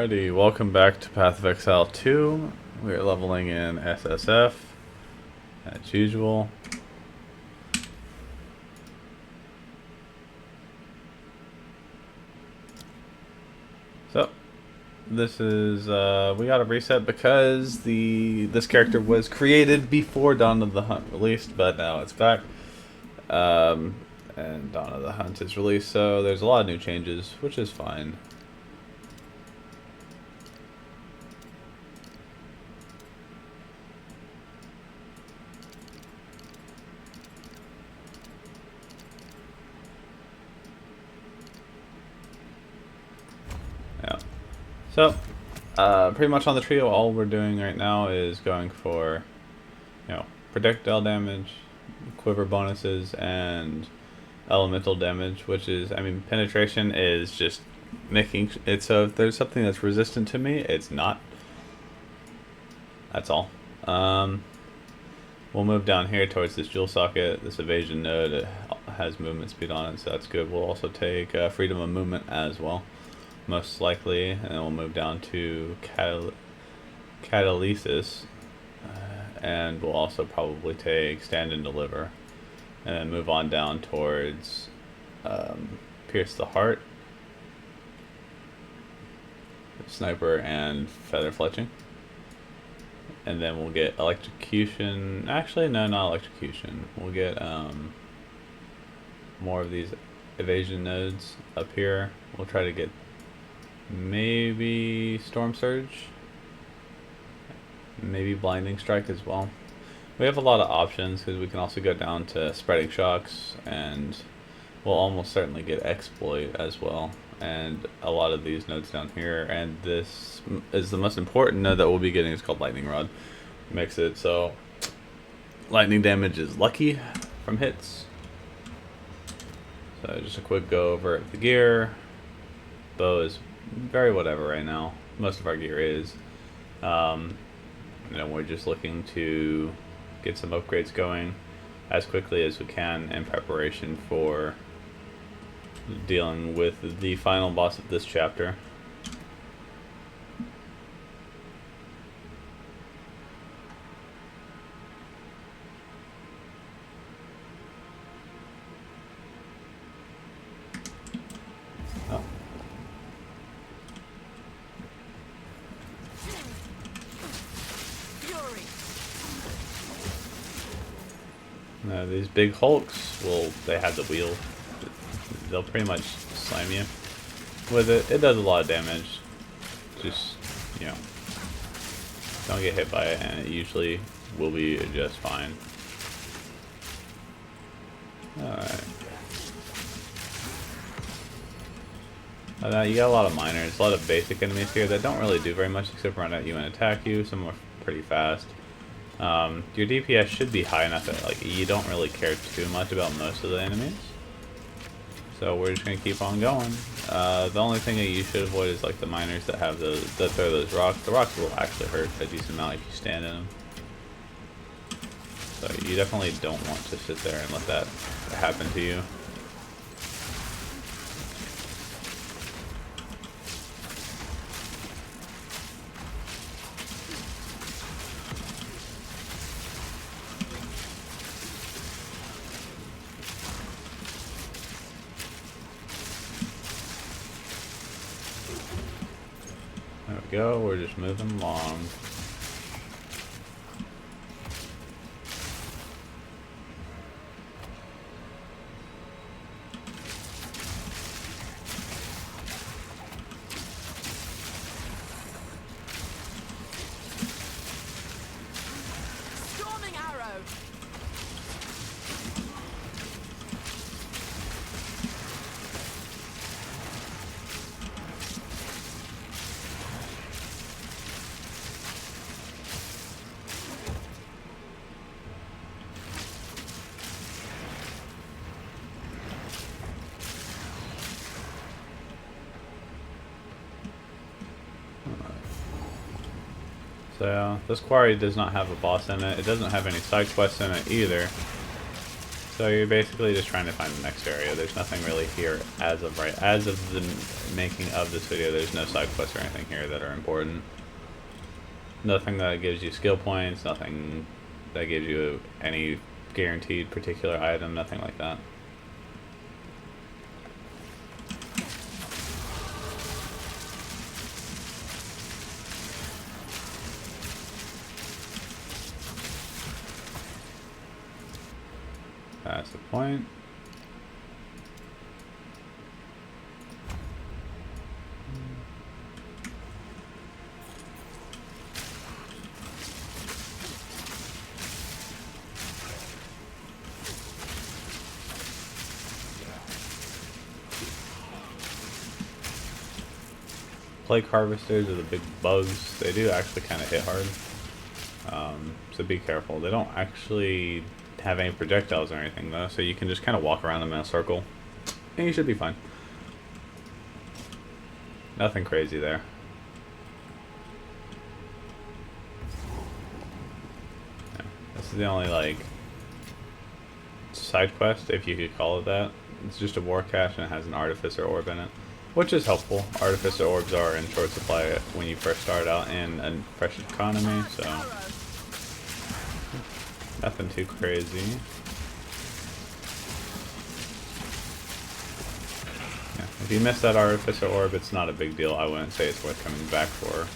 Alrighty, welcome back to Path of Exile 2. We are leveling in SSF, as usual. So, this is, we got a reset because this character was created before Dawn of the Hunt released, but now it's back. And Dawn of the Hunt is released, so there's a lot of new changes, which is fine. So, pretty much on the trio, all we're doing right now is going for, projectile damage, quiver bonuses, and elemental damage, which is, penetration is just making it so if there's something that's resistant to me, it's not. That's all. We'll move down here towards this jewel socket. This evasion node has movement speed on it, so that's good. We'll also take freedom of movement as well, most likely, and then we'll move down to catalysis, and we'll also probably take stand and deliver, and then move on down towards pierce the heart, sniper, and feather fletching. And then we'll get electrocution. Actually, no, not electrocution. We'll get more of these evasion nodes up here. We'll try to get maybe storm surge, maybe blinding strike as well. We have a lot of options because we can also go down to spreading shocks, and we'll almost certainly get exploit as well, and a lot of these nodes down here. And this is the most important node that we'll be getting. It's called lightning rod. Makes it so lightning damage is lucky from hits. So just a quick go over at the gear. Bow is very whatever right now. Most of our gear is. We're just looking to get some upgrades going as quickly as we can in preparation for dealing with the final boss of this chapter. No, these big hulks, they have the wheel. They'll pretty much slam you with it. It does a lot of damage. Just, don't get hit by it, and it usually will be just fine. Alright. You got a lot of miners, a lot of basic enemies here that don't really do very much except run at you and attack you. Some are pretty fast. Your DPS should be high enough that you don't really care too much about most of the enemies. So we're just gonna keep on going. The only thing that you should avoid is the miners that have that throw those rocks. The rocks will actually hurt a decent amount if you stand in them. So you definitely don't want to sit there and let that happen to you. There we go, we're just moving along. Storming arrow. So this quarry does not have a boss in it. It doesn't have any side quests in it either. So you're basically just trying to find the next area. There's nothing really here as of the making of this video. There's no side quests or anything here that are important. Nothing that gives you skill points, nothing that gives you any guaranteed particular item, nothing like that. That's the point. Plague harvesters are the big bugs. They do actually kind of hit hard. So be careful. They don't actually have any projectiles or anything though, so you can just kind of walk around them in a circle and you should be fine. Nothing crazy there. Yeah, this is the only like side quest, if you could call it that. It's just a war cache and it has an artificer orb in it, which is helpful. Artificer orbs are in short supply when you first start out in a fresh economy, so nothing too crazy. Yeah, if you miss that artificer orb, it's not a big deal. I wouldn't say it's worth coming back for.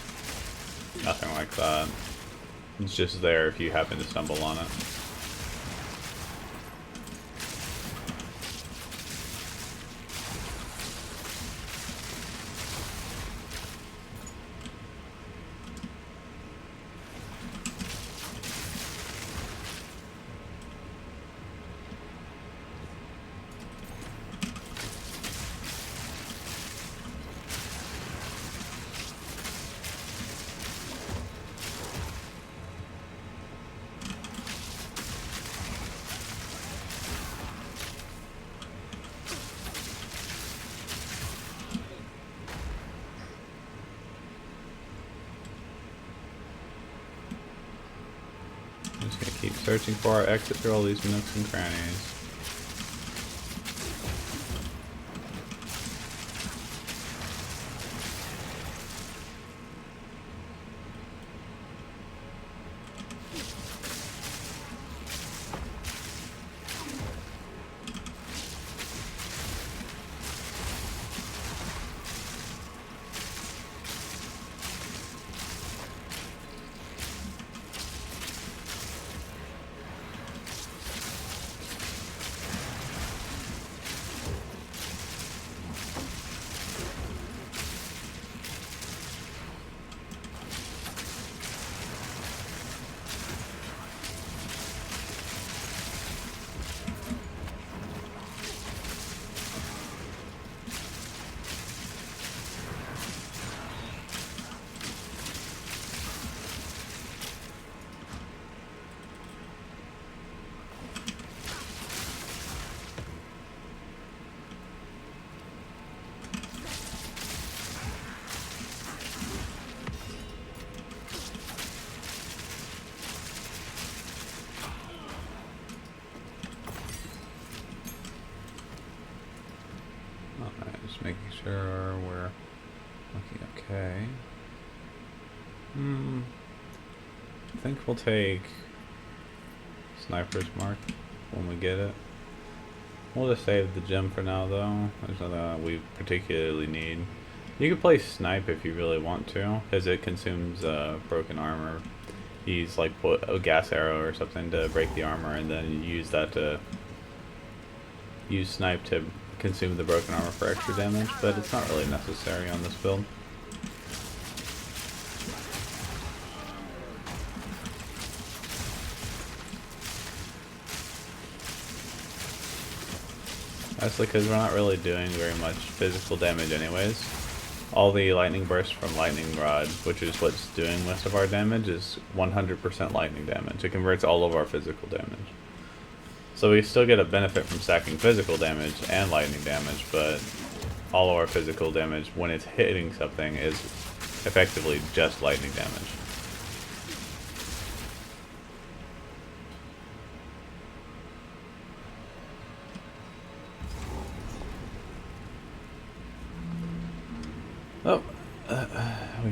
Nothing like that. It's just there if you happen to stumble on it. Just gonna keep searching for our exit through all these nooks and crannies. Just making sure we're looking okay. I think we'll take Sniper's Mark when we get it. We'll just save the gem for now though. There's nothing that we particularly need. You can play Snipe if you really want to, because it consumes broken armor. Use like put a gas arrow or something to break the armor, and then you use that to use Snipe to consume the broken armor for extra damage, but it's not really necessary on this build. Mostly because we're not really doing very much physical damage anyways. All the lightning bursts from lightning rod, which is what's doing most of our damage, is 100% lightning damage. It converts all of our physical damage. So we still get a benefit from stacking physical damage and lightning damage, but all of our physical damage, when it's hitting something, is effectively just lightning damage.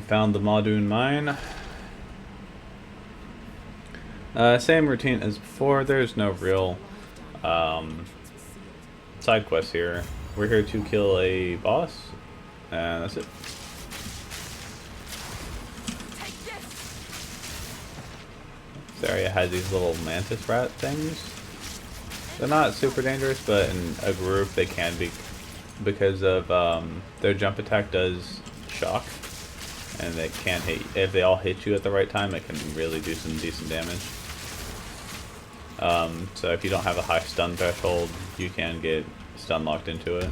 found the Maudun mine. Same routine as before. There's no real side quest here. We're here to kill a boss, and that's it. This area has these little mantis rat things. They're not super dangerous, but in a group they can be, because of their jump attack does shock, and they can hit. If they all hit you at the right time, it can really do some decent damage. So if you don't have a high stun threshold, you can get stun locked into it.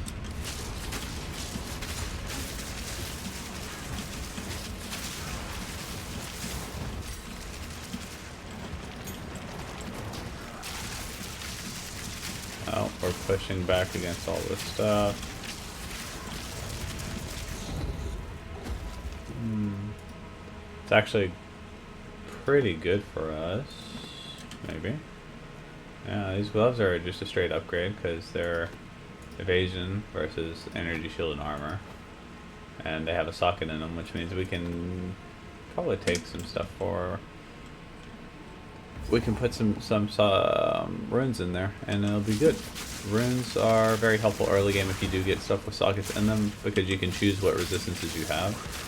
Oh, we're pushing back against all this stuff. It's actually pretty good for us, maybe. Yeah, these gloves are just a straight upgrade because they're evasion versus energy shield and armor. And they have a socket in them, which means we can probably take some stuff for... We can put some runes in there, and it'll be good. Runes are very helpful early game if you do get stuff with sockets in them, because you can choose what resistances you have.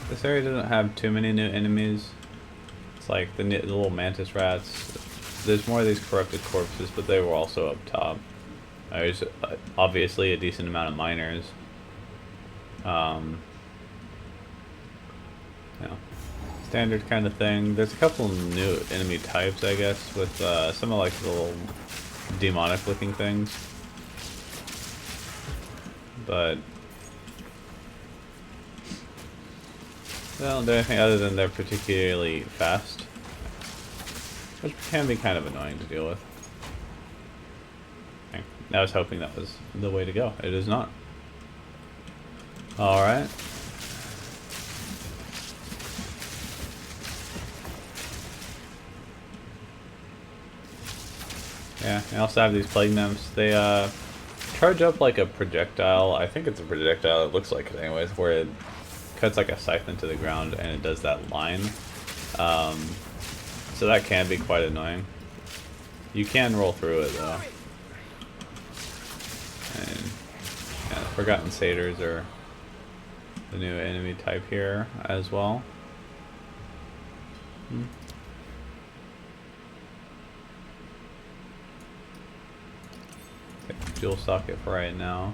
This area doesn't have too many new enemies. It's like the little mantis rats. There's more of these corrupted corpses, but they were also up top. There's obviously a decent amount of miners. You know, standard kind of thing. There's a couple new enemy types, I guess, with some of like the little demonic looking things. But they don't do anything other than they're particularly fast, which can be kind of annoying to deal with. Okay. I was hoping that was the way to go. It is not. Alright. Yeah, I also have these plague nymphs. They charge up like a projectile. I think it's a projectile. It looks like it anyways, where it cuts like a scythe into the ground and it does that line. So that can be quite annoying. You can roll through it though. And yeah, the Forgotten Satyrs are the new enemy type here as well. Okay, dual socket for right now.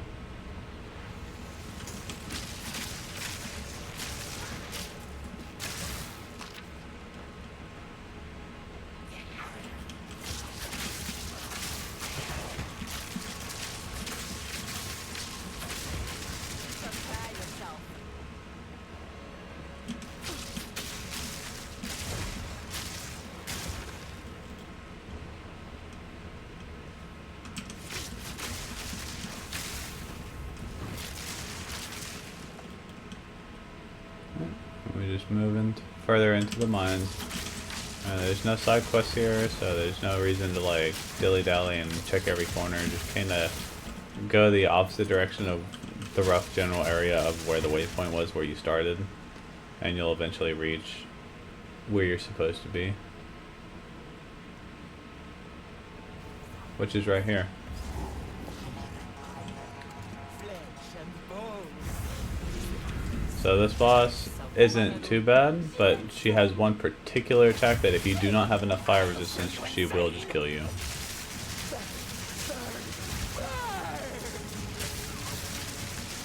We're just moving further into the mines. There's no side quests here, so there's no reason to like dilly-dally and check every corner. Just kind of go the opposite direction of the rough general area of where the waypoint was where you started, and you'll eventually reach where you're supposed to be, which is right here. So this boss isn't too bad, but she has one particular attack that if you do not have enough fire resistance, she will just kill you.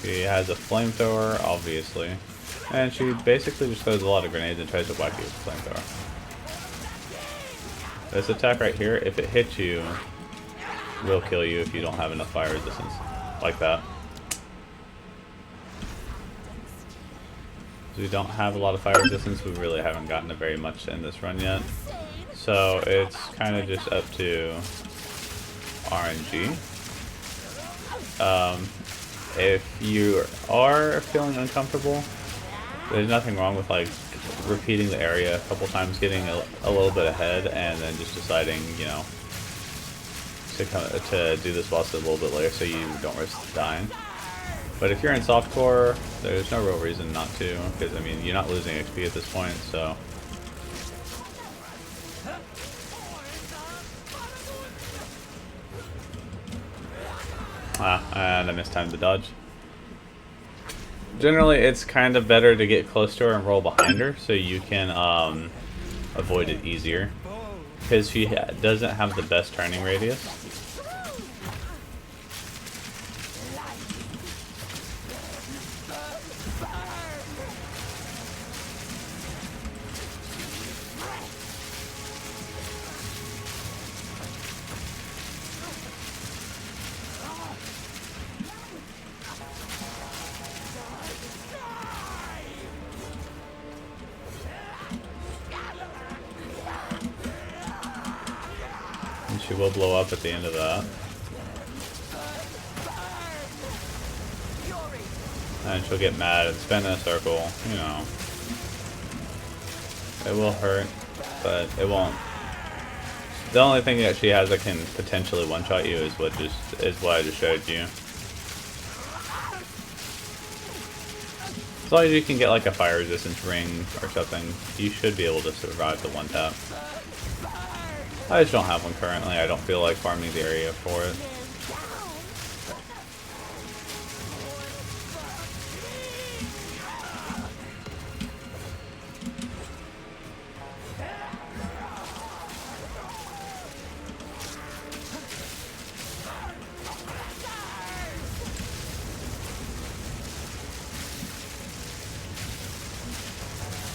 She has a flamethrower, obviously, and she basically just throws a lot of grenades and tries to whack you with a flamethrower. This attack right here, if it hits you, will kill you if you don't have enough fire resistance, like that. We don't have a lot of fire resistance. We really haven't gotten it very much in this run yet. So it's kind of just up to RNG. if you are feeling uncomfortable, there's nothing wrong with like repeating the area a couple times, getting a little bit ahead, and then just deciding, you know, to do this boss a little bit later so you don't risk dying. But if you're in softcore, there's no real reason not to, because I mean, you're not losing XP at this point, so. And I mistimed the dodge. Generally, it's kind of better to get close to her and roll behind her so you can avoid it easier. Because she doesn't have the best turning radius. She will blow up at the end of that. And she'll get mad and spin in a circle, you know. It will hurt, but it won't. The only thing that she has that can potentially one-shot you is what I just showed you. As long as you can get like a fire resistance ring or something, you should be able to survive the one tap. I just don't have one currently. I don't feel like farming the area for it.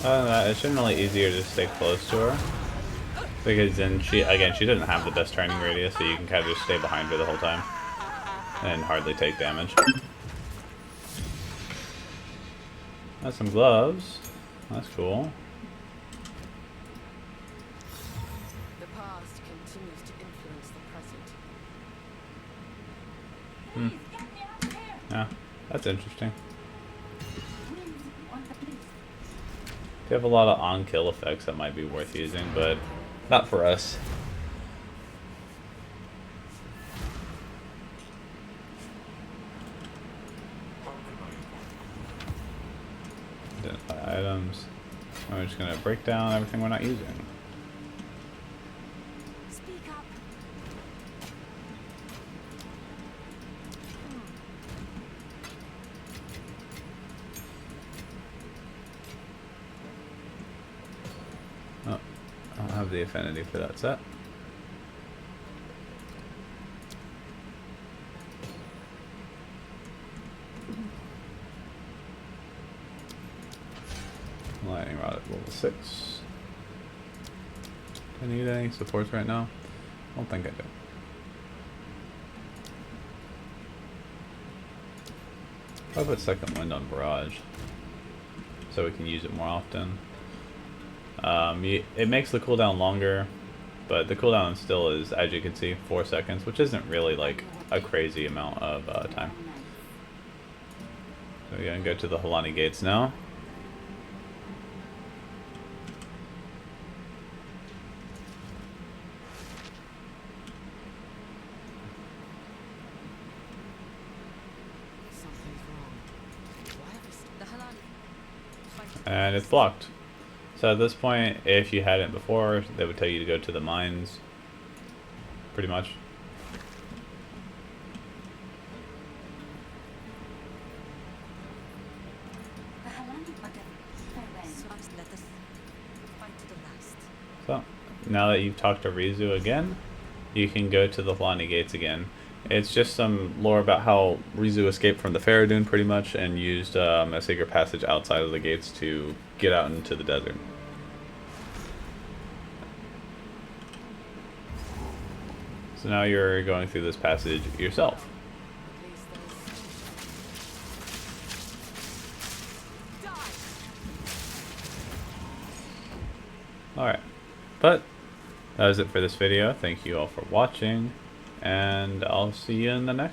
Other than that, it's generally easier to stay close to her. Because then she doesn't have the best turning radius, so you can kind of just stay behind her the whole time. And hardly take damage. That's some gloves. That's cool. The past continues to influence the present. Yeah, that's interesting. They have a lot of on-kill effects that might be worth using, but not for us. Identify items. We're just gonna break down everything we're not using. Speak up. Oh, I don't have the affinity for that set. Lightning rod at level 6. Do I need any supports right now? I don't think I do. I'll put second wind on barrage so we can use it more often. It makes the cooldown longer, but the cooldown still is, as you can see, 4 seconds, which isn't really like a crazy amount of time. So we're gonna go to the Halani gates now. And it's blocked. So at this point, if you hadn't before, they would tell you to go to the mines. Pretty much. So, now that you've talked to Rizu again, you can go to the Halani gates again. It's just some lore about how Rizu escaped from the Faradun pretty much and used a secret passage outside of the gates to get out into the desert. So now you're going through this passage yourself. Alright, but that was it for this video. Thank you all for watching, and I'll see you in the next